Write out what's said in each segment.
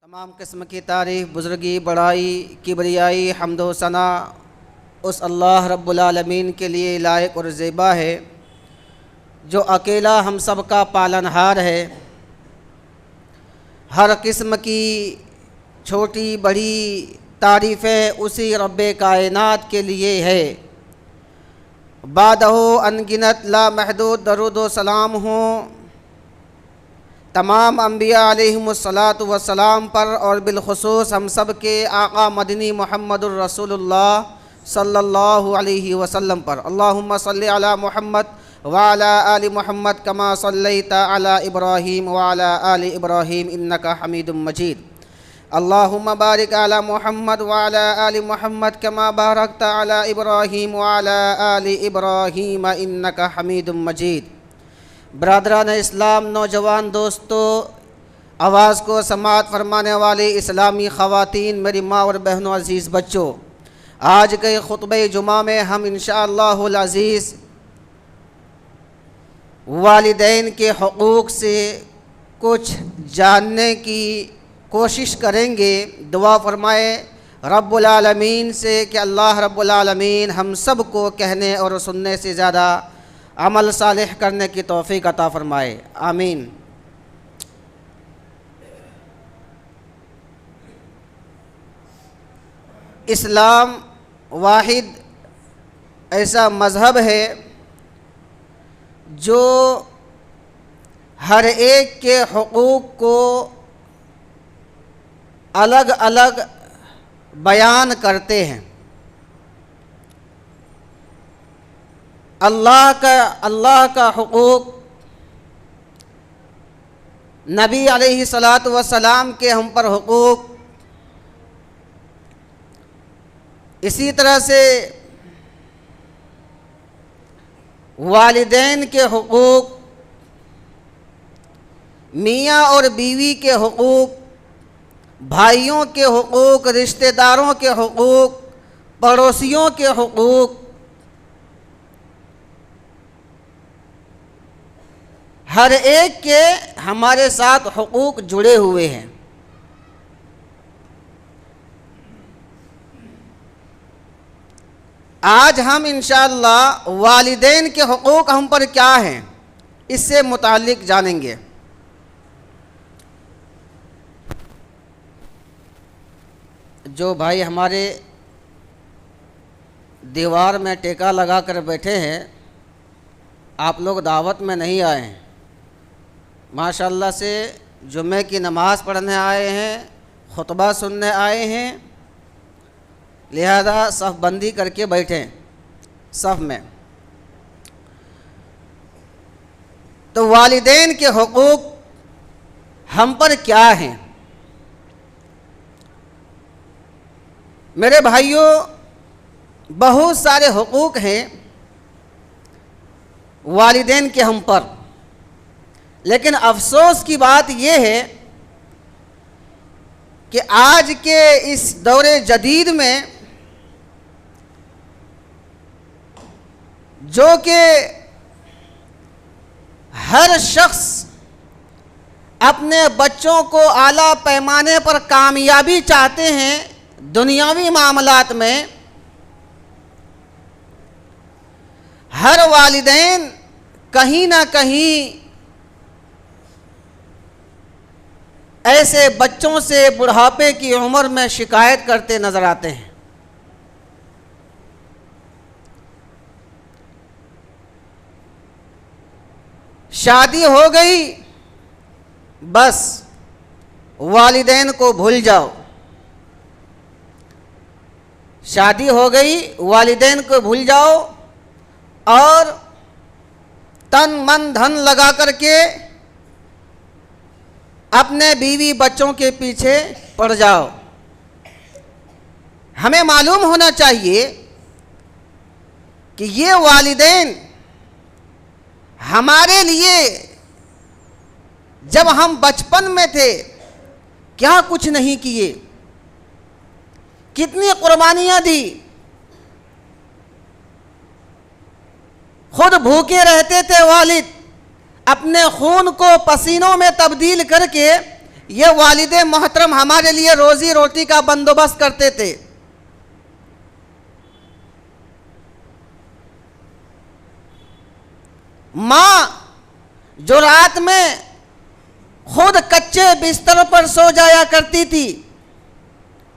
تمام قسم کی تعریف، بزرگی، بڑائی، کبریائی، حمد و ثنا اس اللہ رب العالمین کے لیے لائق اور زیبا ہے جو اکیلا ہم سب کا پالنہار ہے۔ ہر قسم کی چھوٹی بڑی تعریفیں اسی رب کائنات کے لیے ہے۔ بعدہ انگنت لامحدود درود و سلام ہوں تمام انبیاء علیہم الصلاۃ پر، اور بالخصوص ہم سب کے آقا مدنی محمد الرسول اللہ صلی اللہ علیہ وسلم پر۔ اللہم صلی علی محمد وعلی آل محمد کما صلیت علی ابراہیم وعلی آل ابراہیم انکا حمید مجید۔ اللہم بارک علی محمد وعلی آل محمد کما بارکت علی ابراہیم وعلی آل ابراہیم انکا حمید مجید۔ برادران اسلام، نوجوان دوستو، آواز کو سماعت فرمانے والے اسلامی خواتین، میری ماں اور بہنوں، عزیز بچوں، آج کے خطبہ جمعہ میں ہم انشاءاللہ العزیز والدین کے حقوق سے کچھ جاننے کی کوشش کریں گے۔ دعا فرمائے رب العالمین سے کہ اللہ رب العالمین ہم سب کو کہنے اور سننے سے زیادہ عمل صالح کرنے کی توفیق عطا فرمائے، آمین۔ اسلام واحد ایسا مذہب ہے جو ہر ایک کے حقوق کو الگ الگ بیان کرتے ہیں۔ اللہ کا حقوق، نبی علیہ السلام کے ہم پر حقوق، اسی طرح سے والدین کے حقوق، میاں اور بیوی کے حقوق، بھائیوں کے حقوق، رشتہ داروں کے حقوق، پڑوسیوں کے حقوق، ہر ایک کے ہمارے ساتھ حقوق جڑے ہوئے ہیں۔ آج ہم انشاءاللہ والدین کے حقوق ہم پر کیا ہیں اس سے متعلق جانیں گے۔ جو بھائی ہمارے دیوار میں ٹیکا لگا کر بیٹھے ہیں، آپ لوگ دعوت میں نہیں آئے ہیں، ماشاءاللہ سے جمعے کی نماز پڑھنے آئے ہیں، خطبہ سننے آئے ہیں، لہذا صف بندی کر کے بیٹھیں صف میں۔ تو والدین کے حقوق ہم پر کیا ہیں؟ میرے بھائیوں، بہت سارے حقوق ہیں والدین کے ہم پر، لیکن افسوس کی بات یہ ہے کہ آج کے اس دور جدید میں جو کہ ہر شخص اپنے بچوں کو اعلیٰ پیمانے پر کامیابی چاہتے ہیں دنیاوی معاملات میں، ہر والدین کہیں نہ کہیں ایسے بچوں سے بڑھاپے کی عمر میں شکایت کرتے نظر آتے ہیں۔ شادی ہو گئی، بس والدین کو بھول جاؤ۔ شادی ہو گئی، والدین کو بھول جاؤ اور تن من دھن لگا کر کے اپنے بیوی بچوں کے پیچھے پڑ جاؤ۔ ہمیں معلوم ہونا چاہیے کہ یہ والدین ہمارے لیے جب ہم بچپن میں تھے کیا کچھ نہیں کیے، کتنی قربانیاں دی، خود بھوکے رہتے تھے والد، اپنے خون کو پسینوں میں تبدیل کر کے یہ والد محترم ہمارے لیے روزی روٹی کا بندوبست کرتے تھے. ماں جو رات میں خود کچے بستر پر سو جایا کرتی تھی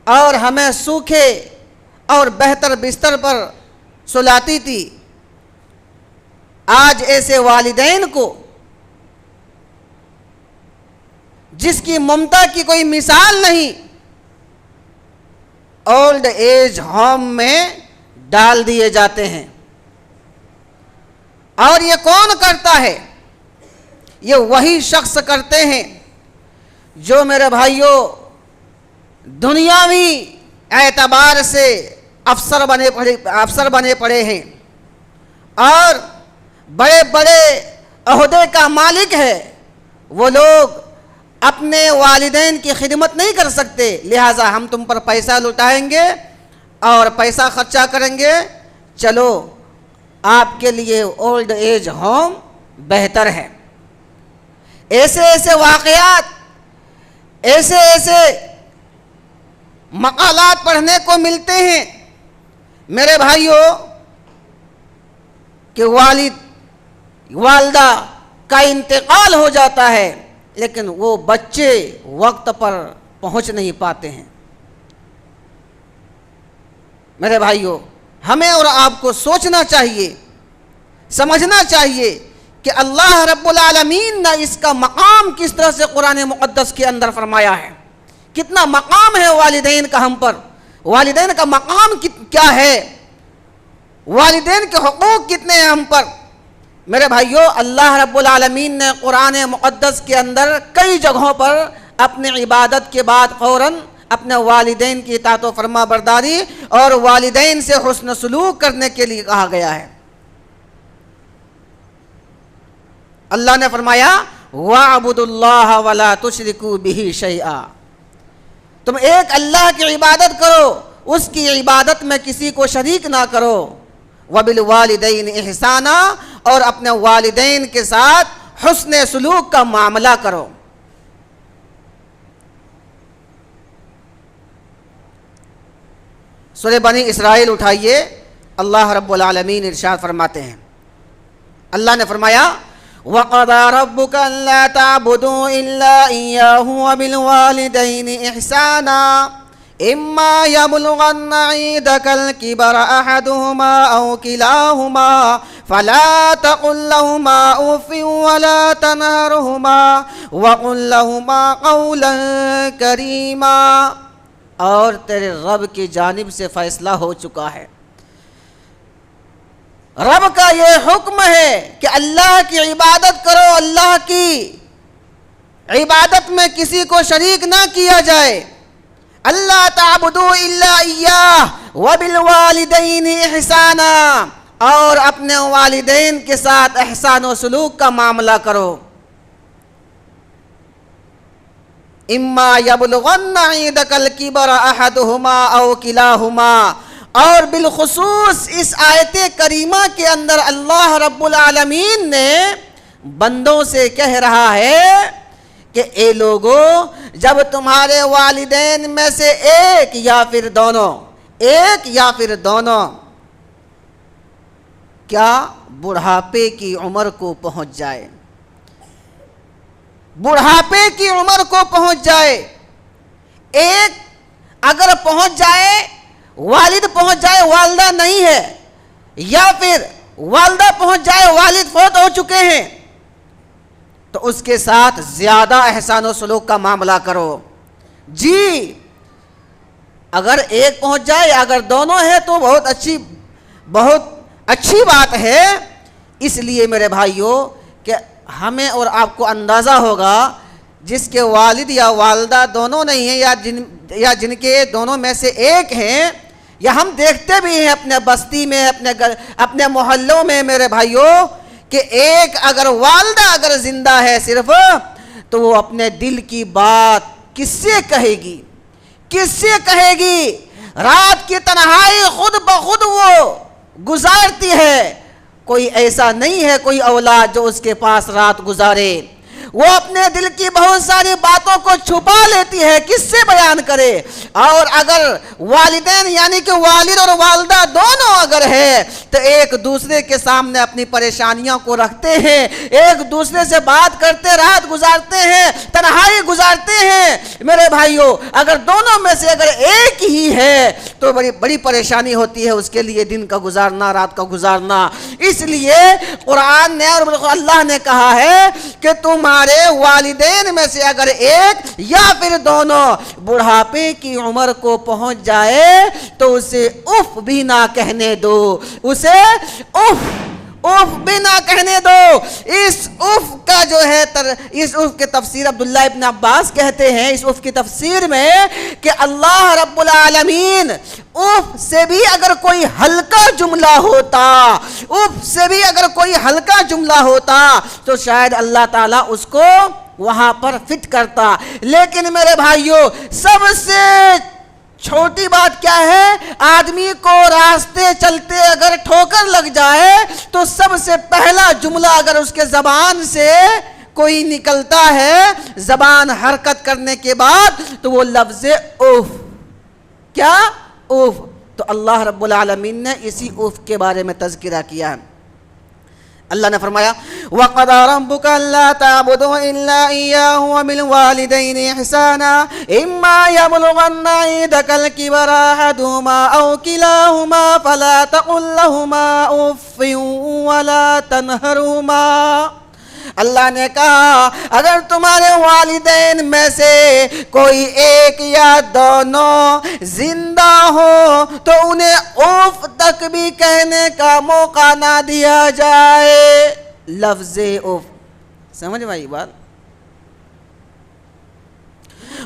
اور ہمیں سوکھے اور بہتر بستر پر سلاتی تھی، آج ایسے والدین کو جس کی ممتا کی کوئی مثال نہیں، اولڈ ایج ہوم میں ڈال دیے جاتے ہیں. اور یہ کون کرتا ہے؟ یہ وہی شخص کرتے ہیں جو میرے بھائیوں دنیاوی اعتبار سے افسر بنے پڑے ہیں اور بڑے بڑے عہدے کا مالک ہے. وہ لوگ اپنے والدین کی خدمت نہیں کر سکتے، لہٰذا ہم تم پر پیسہ لٹائیں گے اور پیسہ خرچہ کریں گے، چلو آپ کے لیے اولڈ ایج ہوم بہتر ہے. ایسے ایسے واقعات، ایسے مقالات پڑھنے کو ملتے ہیں میرے بھائیوں کہ والدہ کا انتقال ہو جاتا ہے لیکن وہ بچے وقت پر پہنچ نہیں پاتے ہیں. میرے بھائیوں ہمیں اور آپ کو سوچنا چاہیے، سمجھنا چاہیے کہ اللہ رب العالمین نے اس کا مقام کس طرح سے قرآن مقدس کے اندر فرمایا ہے. کتنا مقام ہے والدین کا ہم پر، والدین کا مقام کیا ہے، والدین کے حقوق کتنے ہیں ہم پر. میرے بھائیوں اللہ رب العالمین نے قرآن مقدس کے اندر کئی جگہوں پر اپنے عبادت کے بعد فوراً اپنے والدین کی اطاعت و فرما برداری اور والدین سے حسن سلوک کرنے کے لیے کہا گیا ہے. اللہ نے فرمایا وَاعْبُدُوا اللَّهَ وَلَا تُشْرِكُوا بِهِ شَيْئًا، تم ایک اللہ کی عبادت کرو، اس کی عبادت میں کسی کو شریک نہ کرو. وَبِالْوَالِدَيْنِ إِحْسَانًا، اور اپنے والدین کے ساتھ حسن سلوک کا معاملہ کرو. سورہ بنی اسرائیل اٹھائیے، اللہ رب العالمین ارشاد فرماتے ہیں، اللہ نے فرمایا وَقَضَىٰ رَبُّكَ أَلَّا تَعْبُدُوا إِلَّا إِيَّاهُ وَبِالْوَالِدَيْنِ إِحْسَانًا إِمَّا يَبْلُغَنَّ عِندَكَ الْكِبَرَ أَحَدُهُمَا أَوْ كِلَاهُمَا فَلَا تَقُل لَّهُمَا أُفٍّ وَلَا تَنْهَرْهُمَا وَقُل لَّهُمَا قَوْلًا كَرِيمًا. اور تیرے رب کی جانب سے فیصلہ ہو چکا ہے، رب کا یہ حکم ہے کہ اللہ کی عبادت کرو، اللہ کی عبادت میں کسی کو شریک نہ کیا جائے. اللہ تعبدوا الا ایاہ وبالوالدین احسانا، اور اپنے والدین کے ساتھ احسان و سلوک کا معاملہ کرو. اما یبلغن عندک الکبر احدہما او کلاہما، اور بالخصوص اس آیت کریمہ کے اندر اللہ رب العالمین نے بندوں سے کہہ رہا ہے کہ اے لوگو، جب تمہارے والدین میں سے ایک یا پھر دونوں کیا بڑھاپے کی عمر کو پہنچ جائے، بڑھاپے کی عمر کو پہنچ جائے، ایک اگر پہنچ جائے، والد پہنچ جائے والدہ نہیں ہے، یا پھر والدہ پہنچ جائے والد فوت ہو چکے ہیں، تو اس کے ساتھ زیادہ احسان و سلوک کا معاملہ کرو. جی اگر ایک پہنچ جائے، اگر دونوں ہیں تو بہت اچھی بات ہے. اس لیے میرے بھائیوں کہ ہمیں اور آپ کو اندازہ ہوگا جس کے والد یا والدہ دونوں نہیں ہیں، یا جن کے دونوں میں سے ایک ہیں، یا ہم دیکھتے بھی ہیں اپنے بستی میں، اپنے محلوں میں میرے بھائیوں کہ ایک اگر والدہ اگر زندہ ہے صرف، تو وہ اپنے دل کی بات کس سے کہے گی، کس سے کہے گی. رات کی تنہائی خود بخود وہ گزارتی ہے. کوئی ایسا نہیں ہے کوئی اولاد جو اس کے پاس رات گزارے. وہ اپنے دل کی بہت ساری باتوں کو چھپا لیتی ہے، کس سے بیان کرے؟ اور اگر والدین یعنی کہ والد اور والدہ دونوں اگر ہے تو ایک دوسرے کے سامنے اپنی پریشانیوں کو رکھتے ہیں، ایک دوسرے سے بات کرتے، رات گزارتے ہیں، تنہائی گزارتے ہیں۔ میرے بھائیوں، اگر دونوں میں سے اگر ایک ہی ہے تو بڑی پریشانی ہوتی ہے اس کے لیے، دن کا گزارنا، رات کا گزارنا۔ اس لیے قرآن نے اور اللہ نے کہا ہے کہ تمہارے والدین میں سے اگر ایک یا پھر دونوں بڑھاپے کی عمر کو پہنچ جائے تو اسے اف بھی نہ کہنے دو، اسے اف بھی نہ کہنے دو۔ اس اف کا جو ہے اس اف کی تفسیر عبداللہ ابن عباس کہتے ہیں، اس اف کی تفسیر میں کہ اللہ رب العالمین اف سے بھی اگر کوئی ہلکا جملہ ہوتا، اف سے بھی اگر کوئی ہلکا جملہ ہوتا تو شاید اللہ تعالیٰ اس کو وہاں پر فٹ کرتا۔ لیکن میرے بھائیوں، سب سے چھوٹی بات کیا ہے؟ آدمی کو راستے چلتے اگر ٹھوکر لگ جائے تو سب سے پہلا جملہ اگر اس کے زبان سے کوئی نکلتا ہے، زبان حرکت کرنے کے بعد، تو وہ لفظ اوف۔ کیا؟ اوف۔ تو اللہ رب العالمین نے اسی اوف کے بارے میں تذکرہ کیا ہے۔ اللہ نے فرمایا وَقَضَى رَبُّكَ أَلَّا تَعْبُدُوا إِلَّا إِيَّاهُ وَبِالْوَالِدَيْنِ إِحْسَانًا إِمَّا يَبْلُغَنَّ عِندَكَ الْكِبَرَ أَحَدُهُمَا أَوْ كِلَاهُمَا فَلَا تَقُل لَّهُمَا أُفٍّ وَلَا تَنْهَرْهُمَا۔ اللہ نے کہا اگر تمہارے والدین میں سے کوئی ایک یا دونوں زندہ ہو تو انہیں اوف تک بھی کہنے کا موقع نہ دیا جائے۔ لفظ اوف، سمجھ میں آئی بات؟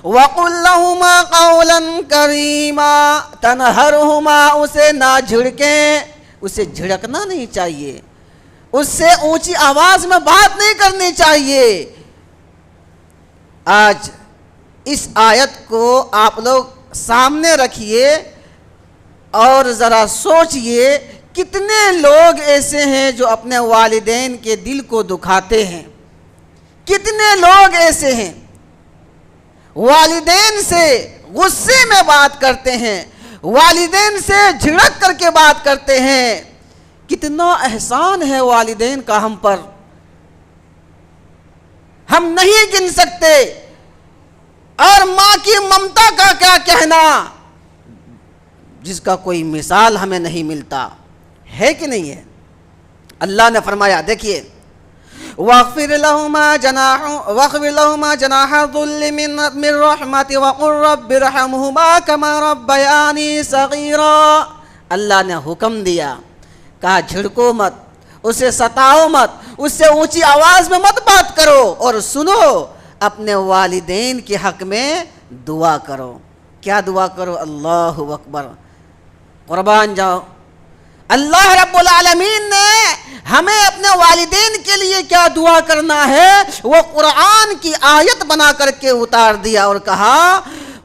وَقُلْ لَهُمَا قَوْلًا كَرِيمًا، تَنْهَرْهُمَا، اسے نہ جھڑکیں، اسے جھڑکنا نہیں چاہیے، اس سے اونچی آواز میں بات نہیں کرنی چاہیے۔ آج اس آیت کو آپ لوگ سامنے رکھیے اور ذرا سوچئے کتنے لوگ ایسے ہیں جو اپنے والدین کے دل کو دکھاتے ہیں، کتنے لوگ ایسے ہیں والدین سے غصے میں بات کرتے ہیں، والدین سے جھڑک کر کے بات کرتے ہیں۔ کتنا احسان ہے والدین کا ہم پر، ہم نہیں گن سکتے۔ اور ماں کی ممتا کا کیا کہنا، جس کا کوئی مثال ہمیں نہیں ملتا ہے کہ نہیں ہے؟ اللہ نے فرمایا، دیکھیے وَاغْفِرْ لَهُمَا جَنَاحَ الذُّلِّ مِنْ رَحْمَتِ وَقُلْ رَبِّ ارْحَمْهُمَا كَمَا رَبَّيَانِي صَغِيرًا۔ اللہ نے حکم دیا، کہا جھڑکو مت، اسے ستاؤ مت، اس سے اونچی آواز میں مت بات کرو، اور سنو اپنے والدین کے حق میں دعا کرو۔ کیا دعا کرو؟ اللہ اکبر، قربان جاؤ۔ اللہ رب العالمین نے ہمیں اپنے والدین کے لیے کیا دعا کرنا ہے وہ قرآن کی آیت بنا کر کے اتار دیا اور کہا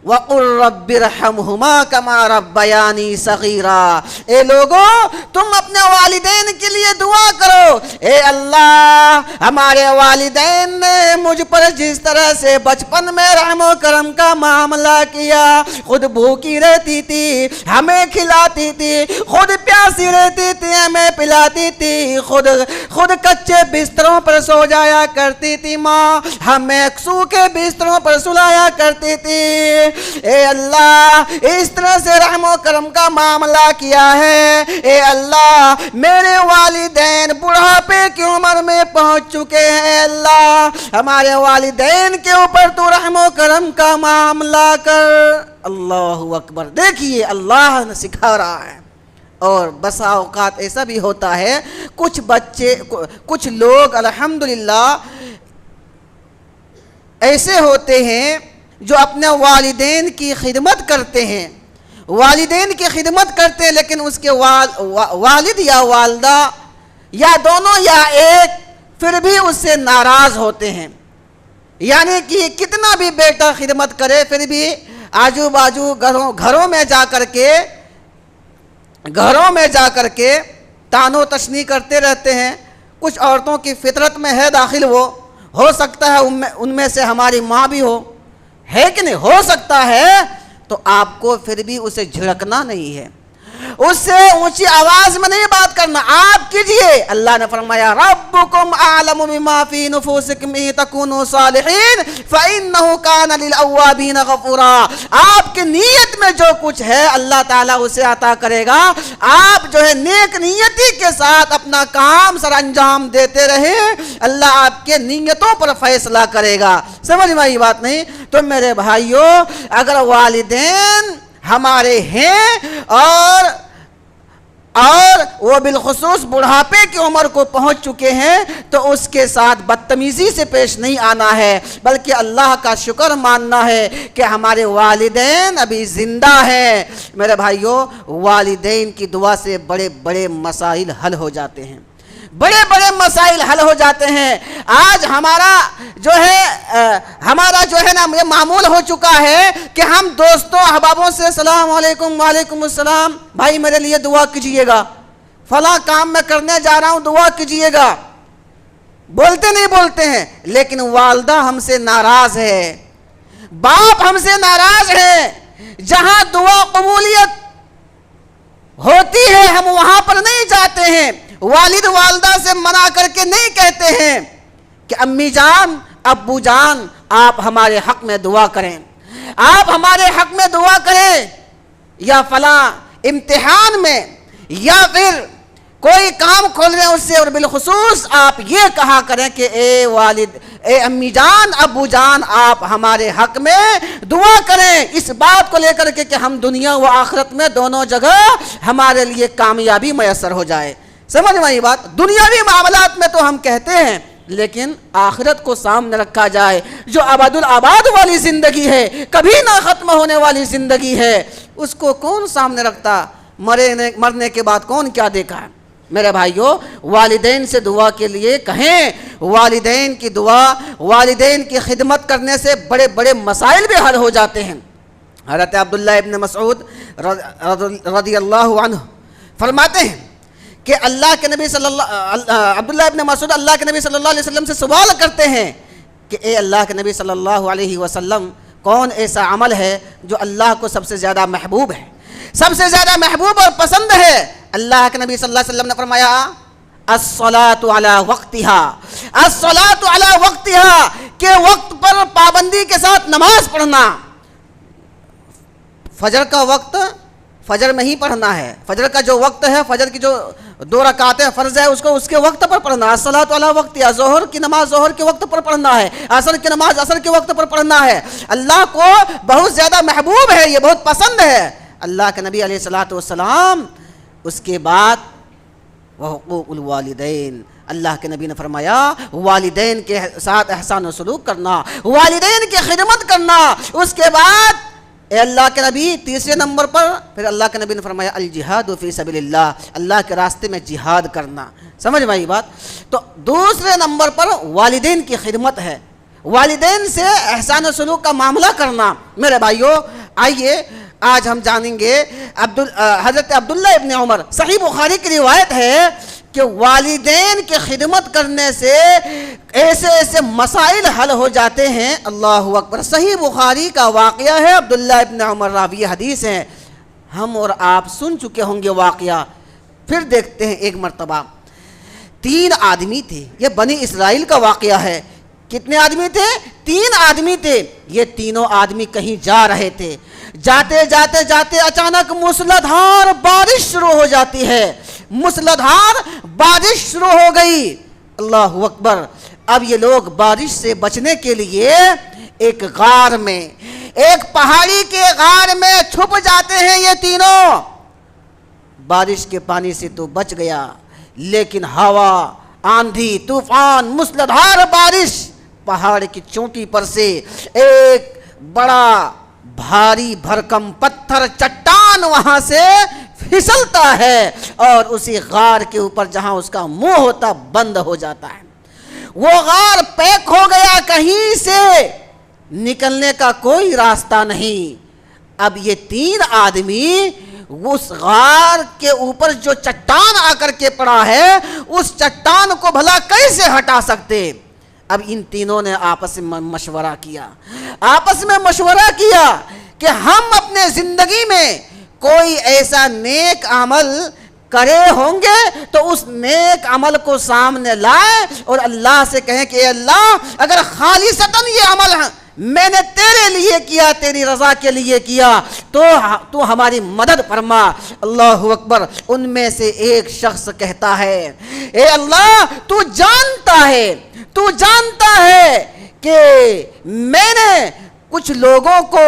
وَقُلْ رَبِّ ارْحَمْهُمَا كَمَا رَبَّيَانِي صَغِيرًا۔ اے لوگو تم اپنے والدین کے لیے دعا کرو، اے اللہ ہمارے والدین نے مجھ پر جس طرح سے بچپن میں رحم و کرم کا معاملہ کیا، خود بھوکی رہتی تھی ہمیں کھلاتی تھی، خود پیاسی رہتی تھی ہمیں پلاتی تھی، خود کچے بستروں پر سو جایا کرتی تھی ماں، ہمیں سوکھے بستروں پر سلایا کرتی تھی۔ اے اللہ اس طرح سے رحم و کرم کا معاملہ کیا ہے، اے اللہ میرے والدین بڑھاپے کی عمر میں پہنچ چکے ہیں، اللہ ہمارے والدین کے اوپر تو رحم و کرم کا معاملہ کر۔ اللہ اکبر، دیکھیے اللہ نے سکھا رہا ہے۔ اور بسا اوقات ایسا بھی ہوتا ہے کچھ لوگ الحمدللہ ایسے ہوتے ہیں جو اپنے والدین کی خدمت کرتے ہیں، والدین کی خدمت کرتے ہیں، لیکن اس کے والد یا والدہ یا دونوں یا ایک پھر بھی اس سے ناراض ہوتے ہیں۔ یعنی کہ کتنا بھی بیٹا خدمت کرے پھر بھی آجو باجو گھروں میں جا کر کے تان و تشنیع کرتے رہتے ہیں۔ کچھ عورتوں کی فطرت میں ہے داخل، ہو سکتا ہے ان میں سے ہماری ماں بھی ہے کہ نہیں؟ ہو سکتا ہے، تو آپ کو پھر بھی اسے جھڑکنا نہیں ہے، اس سے اونچی آواز میں نہیں بات کرنا، آپ کیجئے۔ اللہ نے فرمایا ربکم اعلم بما فی نفوسکم ان تکونوا صالحین فانہ کان للاوابین غفورا۔ آپ کی نیت میں جو کچھ ہے اللہ تعالیٰ اسے عطا کرے گا، آپ جو ہے نیک نیتی کے ساتھ اپنا کام سر انجام دیتے رہے، اللہ آپ کے نیتوں پر فیصلہ کرے گا۔ سمجھ میں آئی بات نہیں؟ تو میرے بھائیوں، اگر والدین ہمارے ہیں اور وہ بالخصوص بڑھاپے کی عمر کو پہنچ چکے ہیں، تو اس کے ساتھ بدتمیزی سے پیش نہیں آنا ہے، بلکہ اللہ کا شکر ماننا ہے کہ ہمارے والدین ابھی زندہ ہیں۔ میرے بھائیوں، والدین کی دعا سے بڑے بڑے مسائل حل ہو جاتے ہیں، بڑے بڑے مسائل حل ہو جاتے ہیں۔ آج ہمارا جو ہے نا یہ معمول ہو چکا ہے کہ ہم دوستوں احبابوں سے السلام علیکم، وعلیکم السلام، بھائی میرے لیے دعا کیجئے گا، فلاں کام میں کرنے جا رہا ہوں دعا کیجئے گا، بولتے نہیں بولتے ہیں۔ لیکن والدہ ہم سے ناراض ہے، باپ ہم سے ناراض ہے، جہاں دعا قبولیت ہوتی ہے ہم وہاں پر نہیں جاتے ہیں، والد والدہ سے منع کر کے نہیں کہتے ہیں کہ امی جان، ابو جان، آپ ہمارے حق میں دعا کریں، آپ ہمارے حق میں دعا کریں، یا فلاں امتحان میں یا پھر کوئی کام کھول رہے ہیں اس سے، اور بالخصوص آپ یہ کہا کریں کہ اے والد، اے امی جان، ابو جان، آپ ہمارے حق میں دعا کریں، اس بات کو لے کر کے کہ ہم دنیا و آخرت میں دونوں جگہ ہمارے لیے کامیابی میسر ہو جائے۔ سمجھ میں یہ بات؟ دنیاوی معاملات میں تو ہم کہتے ہیں، لیکن آخرت کو سامنے رکھا جائے، جو ابد الآباد والی زندگی ہے، کبھی نہ ختم ہونے والی زندگی ہے، اس کو کون سامنے رکھتا؟ مرنے کے بعد کون کیا دیکھا ہے؟ میرے بھائیوں، والدین سے دعا کے لیے کہیں، والدین کی دعا، والدین کی خدمت کرنے سے بڑے بڑے مسائل بھی حل ہو جاتے ہیں۔ حضرت عبداللہ ابن مسعود رضی اللہ عنہ فرماتے ہیں کہ عبداللہ ابن مسعود اللہ کے نبی صلی اللہ علیہ وسلم سے سوال کرتے ہیں کہ اے اللہ کے نبی صلی اللہ علیہ وسلم، کون ایسا عمل ہے جو اللہ کو سب سے زیادہ محبوب ہے، سب سے زیادہ محبوب اور پسند ہے؟ اللہ کے نبی صلی اللہ علیہ وسلم نے فرمایا الصلاۃ علی وقتہا، الصلاۃ علی وقتہا، کہ وقت پر پابندی کے ساتھ نماز پڑھنا۔ فجر کا وقت فجر میں ہی پڑھنا ہے، فجر کا جو وقت ہے، فجر کی جو 2 رکعتیں فرض ہے اس کو اس کے وقت پر پڑھنا، الصلاۃ علی وقتہا، ظہر کی نماز ظہر کے وقت پر پڑھنا ہے، عصر کی نماز عصر کے وقت پر پڑھنا ہے۔ اللہ کو بہت زیادہ محبوب ہے، یہ بہت پسند ہے۔ اللہ کے نبی علیہ الصلوۃ والسلام اس کے بعد وحقوق الوالدین، اللہ کے نبی نے فرمایا والدین کے ساتھ احسان و سلوک کرنا، والدین کی خدمت کرنا۔ اس کے بعد اے اللہ کے نبی تیسرے نمبر پر پھر اللہ کے نبی نے فرمایا الجہاد فی سبیل اللہ، اللہ کے راستے میں جہاد کرنا۔ سمجھ میں آئی بات؟ تو دوسرے نمبر پر والدین کی خدمت ہے، والدین سے احسان و سلوک کا معاملہ کرنا۔ میرے بھائیوں، آئیے آج ہم جانیں گے حضرت عبداللہ ابن عمر، صحیح بخاری کی روایت ہے کہ والدین کی خدمت کرنے سے ایسے ایسے مسائل حل ہو جاتے ہیں، اللہ اکبر۔ صحیح بخاری کا واقعہ ہے، عبداللہ ابن عمر راوی حدیث ہیں، ہم اور آپ سن چکے ہوں گے واقعہ، پھر دیکھتے ہیں۔ ایک مرتبہ 3 آدمی تھے، یہ بنی اسرائیل کا واقعہ ہے۔ کتنے آدمی تھے؟ 3 آدمی تھے۔ یہ تینوں آدمی کہیں جا رہے تھے، جاتے جاتے جاتے اچانک موسلادھار بارش شروع ہو جاتی ہے، موسلادھار بارش شروع ہو گئی، اللہ اکبر۔ اب یہ لوگ بارش سے بچنے کے لیے ایک غار میں، ایک پہاڑی کے غار میں چھپ جاتے ہیں۔ یہ تینوں بارش کے پانی سے تو بچ گیا، لیکن ہوا، آندھی، طوفان، موسلادھار بارش، پہاڑ کی چوٹی پر سے ایک بڑا بھاری بھرکم پتھر چٹان وہاں سے پھسلتا ہے اور اسی غار کے اوپر جہاں اس کا منہ ہوتا بند ہو جاتا ہے۔ وہ غار پیک ہو گیا، کہیں سے نکلنے کا کوئی راستہ نہیں۔ اب یہ 3 آدمی اس غار کے اوپر جو چٹان آ کر کے پڑا ہے، اس چٹان کو بھلا کیسے ہٹا سکتے؟ اب ان تینوں نے آپس میں مشورہ کیا کہ ہم اپنے زندگی میں کوئی ایسا نیک عمل کرے ہوں گے تو اس نیک عمل کو سامنے لائیں اور اللہ سے کہیں کہ اے اللہ اگر خالصتاً یہ عمل میں نے تیرے لیے کیا، تیری رضا کے لیے کیا، تو ہماری مدد فرما۔ اللہ اکبر۔ ان میں سے ایک شخص کہتا ہے اے اللہ تو جانتا ہے کہ میں نے کچھ لوگوں کو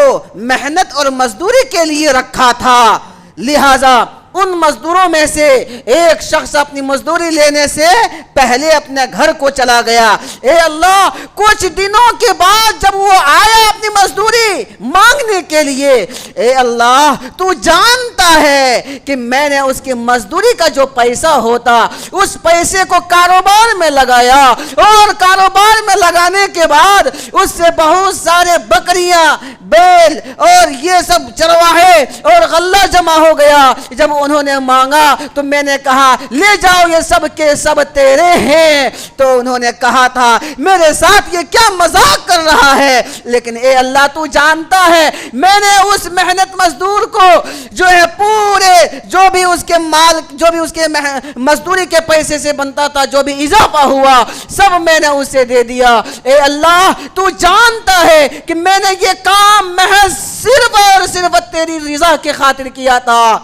محنت اور مزدوری کے لیے رکھا تھا، لہذا ان مزدوروں میں سے ایک شخص اپنی مزدوری لینے سے پہلے اپنے گھر کو چلا گیا۔ اے اللہ کچھ دنوں کے بعد جب وہ آیا اپنی مزدوری مانگنے کے لیے، اے اللہ تو جانتا ہے کہ میں نے اس کی مزدوری کا جو پیسہ ہوتا اس پیسے کو کاروبار میں لگایا، اور کاروبار میں لگانے کے بعد اس سے بہت سارے بکریاں، بیل اور یہ سب چرواہے اور غلہ جمع ہو گیا۔ جب انہوں نے مانگا تو میں نے کہا لے جاؤ یہ سب کے سب تیرے ہیں، تو انہوں نے کہا تھا میرے ساتھ یہ کیا مذاق کر رہا ہے، لیکن اے اللہ تو جانتا ہے میں نے اس محنت مزدور کو جو ہے پورے جو بھی اس کے مزدوری کے پیسے سے بنتا تھا، جو بھی اضافہ ہوا سب میں نے اسے دے دیا۔ اے اللہ تو جانتا ہے کہ میں نے یہ کام محض صرف اور صرف تیری رضا کی خاطر کیا تھا۔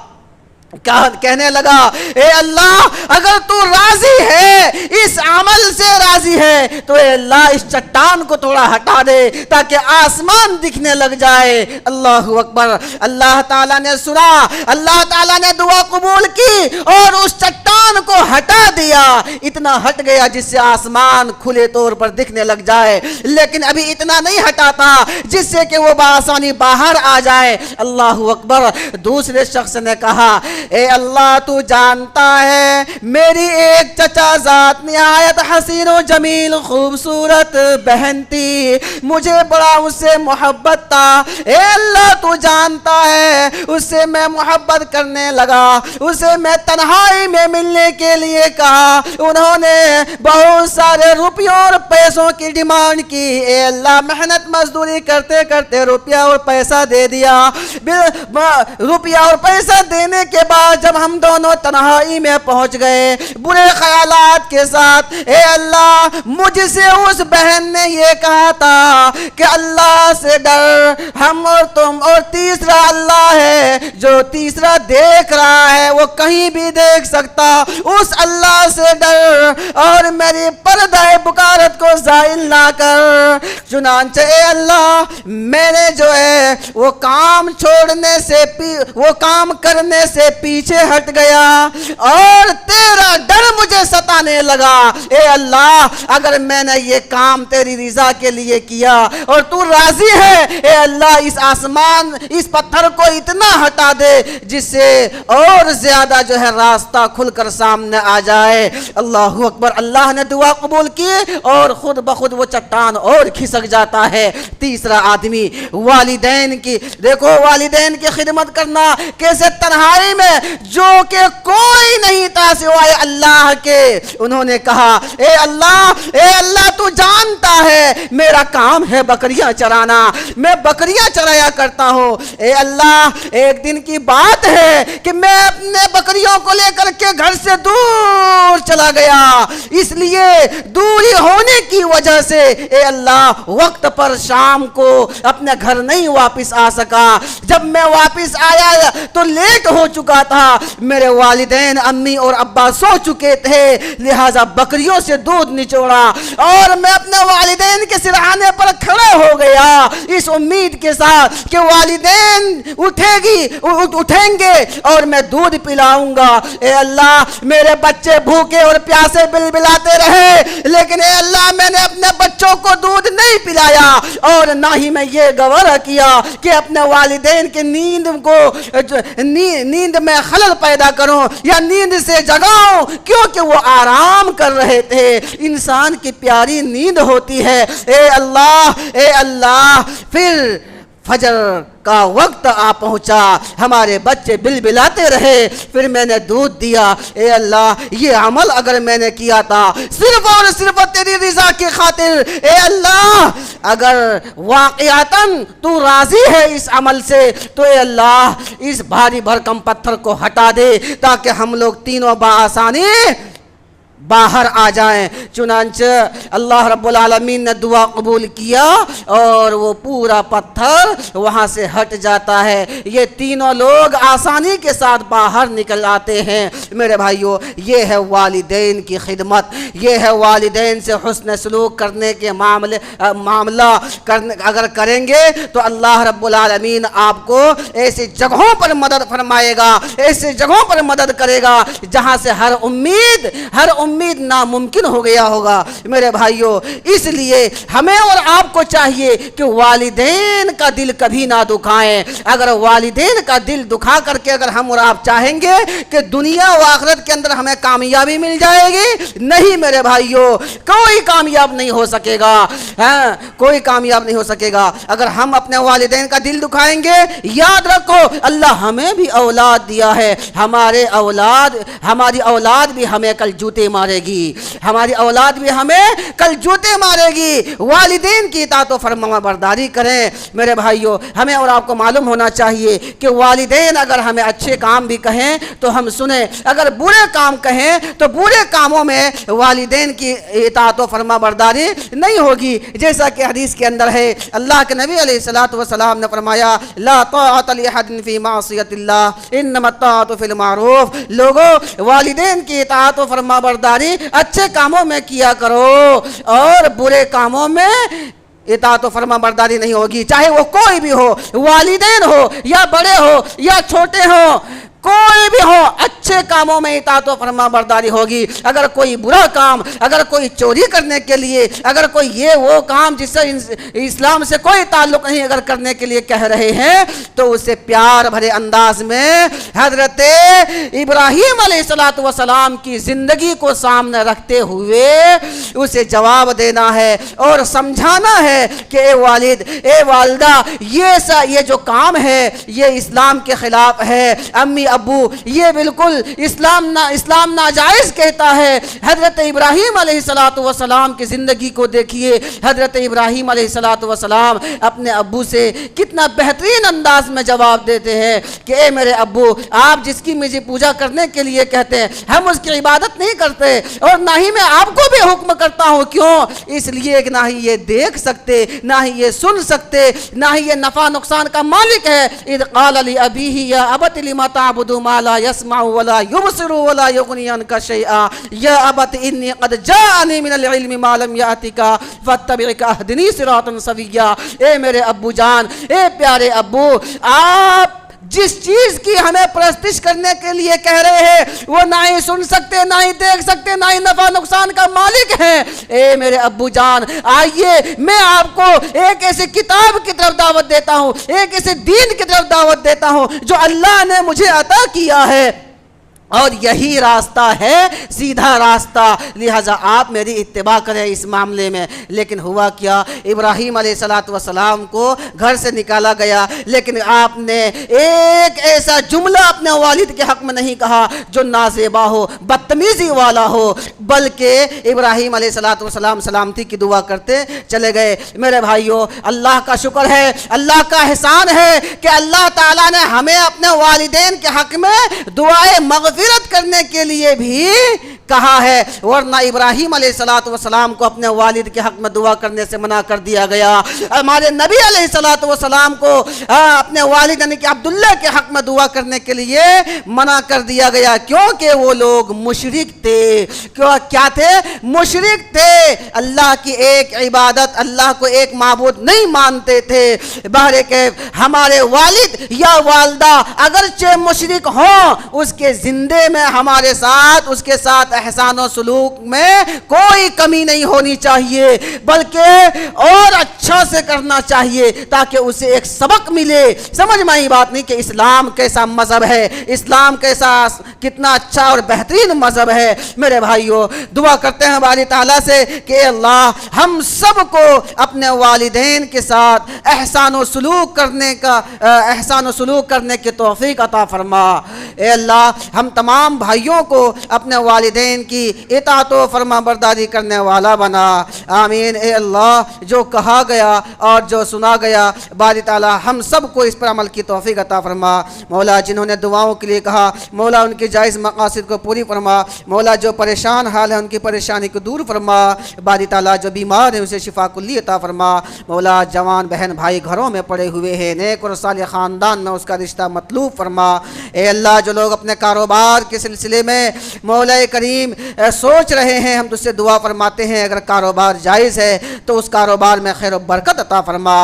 کہنے لگا اے اللہ اگر تو راضی ہے، اس عمل سے راضی ہے، تو اے اللہ اس چٹان کو تھوڑا ہٹا دے تاکہ آسمان دکھنے لگ جائے۔ اللہ اکبر۔ اللہ تعالیٰ نے سنا، اللہ تعالیٰ نے دعا قبول کی اور اس چٹان کو ہٹا دیا، اتنا ہٹ گیا جس سے آسمان کھلے طور پر دکھنے لگ جائے، لیکن ابھی اتنا نہیں ہٹا تھا جس سے کہ وہ بآسانی باہر آ جائے۔ اللہ اکبر۔ دوسرے شخص نے کہا اے اللہ تو جانتا ہے میری ایک چچا ذات نہایت حسین و جمیل خوبصورت بہن تھی، مجھے بڑا اس سے محبت تھا، اے اللہ تو جانتا ہے اس سے میں محبت کرنے لگا، اسے میں تنہائی میں ملنے کے لیے کہا، انہوں نے بہت سارے روپیوں اور پیسوں کی ڈیمانڈ کی، اے اللہ محنت مزدوری کرتے کرتے روپیہ اور پیسہ دے دیا، روپیہ اور پیسہ دینے کے بعد جب ہم دونوں تنہائی میں پہنچ گئے برے خیالات کے ساتھ، اے اللہ مجھ سے اس بہن نے یہ کہا تھا کہ اللہ سے ڈر، ہم اور تم اور تیسرا اللہ ہے جو تیسرا دیکھ رہا ہے، وہ کہیں بھی دیکھ سکتا، اس اللہ سے ڈر اور میری پردہ بکارت کو زائل نہ کر۔ چنانچہ اے اللہ میں نے جو ہے وہ کام کرنے سے پیچھے ہٹ گیا اور تیرا ڈر مجھے ستانے لگا۔ اے اللہ اگر میں نے یہ کام تیری رضا کے لیے کیا اور تو راضی ہے، اے اللہ اس پتھر کو اتنا ہٹا دے جس سے اور زیادہ جو ہے راستہ کھل کر سامنے آ جائے۔ اللہ اکبر۔ اللہ نے دعا قبول کی اور خود بخود وہ چٹان اور کھسک جاتا ہے۔ تیسرا آدمی والدین کی خدمت کرنا کیسے تنہائی میں جو کہ کوئی نہیں تھا سوائے اللہ کے، انہوں نے کہا اے اللہ تو جانتا ہے میرا کام ہے بکریاں چرانا، میں بکریاں چرایا کرتا ہوں، اے اللہ ایک دن کی بات ہے کہ میں اپنے بکریوں کو لے کر کے گھر سے دور چلا گیا، اس لیے دوری ہونے کی وجہ سے اے اللہ وقت پر شام کو اپنے گھر نہیں واپس آ سکا، جب میں واپس آیا تو لیٹ ہو چکا تھا، میرے والدین امی اور ابا سو چکے تھے، لہٰذا بکریوں سے دودھ نچوڑا اور میں اپنے والدین کے سرہانے پر کھڑا ہو گیا اس امید کے ساتھ کہ والدین اٹھیں گے اور میں دودھ پلاؤں گا۔ اے اللہ میرے بچے بھوکے اور پیاسے بلبلاتے رہے، لیکن اے اللہ میں نے اپنے بچوں کو دودھ نہیں پلایا اور نہ ہی میں یہ گوارا کیا کہ اپنے والدین کی نیند میں خلل پیدا کروں یا نیند سے جگاؤں، کیونکہ وہ آرام کر رہے تھے، انسان کی پیاری نیند ہوتی ہے۔ اے اللہ فجر کا وقت آ پہنچا، ہمارے بچے بلبلاتے رہے، پھر میں نے دودھ دیا۔ اے اللہ یہ عمل اگر میں نے کیا تھا صرف اور صرف تیری رضا کی خاطر، اے اللہ اگر واقعتاً تو راضی ہے اس عمل سے تو اے اللہ اس بھاری بھرکم پتھر کو ہٹا دے تاکہ ہم لوگ تینوں بآسانی باہر آ جائیں۔ چنانچہ اللہ رب العالمین نے دعا قبول کیا اور وہ پورا پتھر وہاں سے ہٹ جاتا ہے، یہ تینوں لوگ آسانی کے ساتھ باہر نکل آتے ہیں۔ میرے بھائیو یہ ہے والدین کی خدمت، یہ ہے والدین سے حسن سلوک کرنے کے معاملہ اگر کریں گے تو اللہ رب العالمین آپ کو ایسی جگہوں پر مدد فرمائے گا، ایسی جگہوں پر مدد کرے گا جہاں سے ہر امید ناممکن ہو گیا ہوگا۔ میرے بھائیوں اس لیے ہمیں اور آپ کو چاہیے کہ والدین کا دل کبھی نہ دکھائیں۔ اگر والدین کا دل دکھا کر کے اگر ہم اور آپ چاہیں گے کہ دنیا و آخرت کے اندر ہمیں کامیابی مل جائے گی، نہیں میرے بھائیوں، کوئی کامیاب نہیں ہو سکے گا، کوئی کامیاب نہیں ہو سکے گا اگر ہم اپنے والدین کا دل دکھائیں گے۔ یاد رکھو اللہ ہمیں بھی اولاد دیا ہے، ہماری اولاد بھی ہمیں کل جوتے مارے گی، ہماری اولاد بھی ہمیں کل جوتے مارے گی۔ والدین کی اطاعت و فرما برداری کریں۔ میرے بھائیوں ہمیں اور آپ کو معلوم ہونا چاہیے کہ والدین اگر ہمیں اچھے کام بھی کہیں تو ہم سنیں، اگر برے کام کہیں تو برے کاموں میں والدین کی اطاعت و فرما برداری نہیں ہوگی، جیسا کہ حدیث کے اندر ہے اللہ کے نبی علیہ الصلوۃ والسلام نے فرمایا لا طاعۃ لأحد فی معصیۃ اللہ انما الطاعۃ فی المعروف۔ لوگوں والدین کی اطاعت و فرما برداری اچھے کاموں میں کیا کرو اور برے کاموں میں اطاعت و فرما برداری نہیں ہوگی، چاہے وہ کوئی بھی ہو، والدین ہو یا بڑے ہو یا چھوٹے ہو، کوئی بھی ہو، اچھے کاموں میں اطاعت و فرما برداری ہوگی۔ اگر کوئی برا کام، اگر کوئی چوری کرنے کے لیے، اگر کوئی یہ وہ کام جس سے اسلام سے کوئی تعلق نہیں اگر کرنے کے لیے کہہ رہے ہیں تو اسے پیار بھرے انداز میں حضرت ابراہیم علیہ السلام کی زندگی کو سامنے رکھتے ہوئے اسے جواب دینا ہے اور سمجھانا ہے کہ اے والد، اے والدہ، یہ جو کام ہے یہ اسلام کے خلاف ہے، امی ابو یہ بالکل اسلام ناجائز کہتا ہے۔ حضرت ابراہیم علیہ السلام کی زندگی کو دیکھیے، حضرت ابراہیم علیہ السلام اپنے ابو سے کتنا بہترین انداز میں جواب دیتے ہیں کہ اے میرے ابو، آپ جس کی مجھے پوجا کرنے کے لیے کہتے ہیں ہم اس کی عبادت نہیں کرتے اور نہ ہی میں آپ کو بھی حکم کرتا ہوں، کیوں؟ اس لیے کہ نہ ہی یہ دیکھ سکتے، نہ ہی یہ سن سکتے، نہ ہی یہ نفع نقصان کا مالک ہے۔ اذ قال لأبيه يا أبت لم تعبد ما لا يسمع ولا يبصر ولا يغني عنك شيئا يا أبت إني قد جاءني من العلم ما لم يأتك فاتبعك أهدني صراطا سويا۔ اے میرے ابو جان، اے پیارے ابو، آپ جس چیز کی ہمیں پرستش کرنے کے لیے کہہ رہے ہیں وہ نہ ہی سن سکتے، نہ ہی دیکھ سکتے، نہ ہی نفع نقصان کا مالک ہیں۔ اے میرے ابو جان، آئیے میں آپ کو ایک ایسی کتاب کی طرف دعوت دیتا ہوں، ایک ایسے دین کی طرف دعوت دیتا ہوں جو اللہ نے مجھے عطا کیا ہے اور یہی راستہ ہے، سیدھا راستہ، لہذا آپ میری اتباع کریں اس معاملے میں۔ لیکن ہوا کیا، ابراہیم علیہ السلام کو گھر سے نکالا گیا، لیکن آپ نے ایک ایسا جملہ اپنے والد کے حق میں نہیں کہا جو نازیبا ہو، بدتمیزی والا ہو، بلکہ ابراہیم علیہ السلام سلامتی کی دعا کرتے چلے گئے۔ میرے بھائیوں اللہ کا شکر ہے، اللہ کا احسان ہے کہ اللہ تعالیٰ نے ہمیں اپنے والدین کے حق میں دعائے مغفرت کرنے کے لیے بھی کہا ہے، ورنہ ابراہیم علیہ السلام کو اپنے والد کے حق میں دعا کرنے سے منع کر دیا گیا۔ ہمارے نبی علیہ السلام کو اپنے والد یعنی کہ عبداللہ کے حق میں دعا کرنے کے لیے منع کر دیا گیا، کیونکہ وہ لوگ مشرک تھے۔ کیا تھے؟ مشرک تھے، اللہ کی ایک عبادت، اللہ کو ایک معبود نہیں مانتے تھے۔ بہرکیف ہمارے والد یا والدہ اگرچہ مشرک ہوں، اس کے زندے میں ہمارے ساتھ، اس کے ساتھ احسان و سلوک میں کوئی کمی نہیں ہونی چاہیے، بلکہ اور اچھا اچھا سے کرنا چاہیے تاکہ اسے ایک سبق ملے۔ سمجھ میں آئی بات نہیں کہ اسلام کیسا مذہب ہے، اسلام کیسا کتنا اچھا اور بہترین مذہب ہے۔ میرے بھائیو دعا کرتے ہیں باری تعالیٰ سے کہ اے اللہ ہم سب کو اپنے والدین کے ساتھ احسان و سلوک کرنے کی توفیق عطا فرما۔ اے اللہ ہم تمام بھائیوں کو اپنے والدین کی اطاعت و فرما برداری کرنے والا بنا۔ آمین۔ اے اللہ جو کہا گیا اور جو سنا گیا باری تعالیٰ ہم سب کو اس پر عمل کی توفیق عطا فرما۔ مولا جنہوں نے دعاؤں کے لیے کہا مولا ان کی جائز مقاصد کو پوری فرما۔ مولا جو پریشان حال ہے ان کی پریشانی کو دور فرما۔ باری تعالیٰ جو بیمار ہے اسے شفا کلی عطا فرما۔ مولا جوان بہن بھائی گھروں میں پڑے ہوئے ہیں نیک اور صالح خاندان میں اس کا رشتہ مطلوب فرما۔ اے اللہ جو لوگ اپنے کاروبار کے سلسلے میں مولا کریم سوچ رہے ہیں ہم تجھ سے دعا فرماتے ہیں اگر کاروبار جائز ہے تو اس کاروبار میں خیر و برکت عطا فرما۔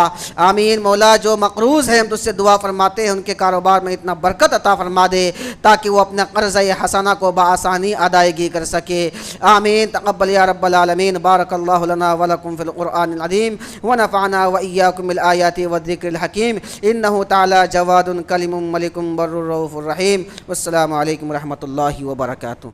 آمین۔ مولا جو مقروض ہے ہم تجھ سے دعا فرماتے ہیں ان کے کاروبار میں اتنا برکت عطا فرما دے تاکہ وہ اپنے قرضہ حسنہ کو بآسانی ادائیگی کر سکے۔ آمین۔ تقبل یا رب العالمین۔ بارک اللہ لنا ولکم فی القرآن العظیم ونفعنا وإیاکم بالآیات والذکر الحکیم انہ تعالی جواد کلیم ملک بر رؤوف الرحیم۔ والسلام علیکم ورحمۃ اللہ وبرکاتہ۔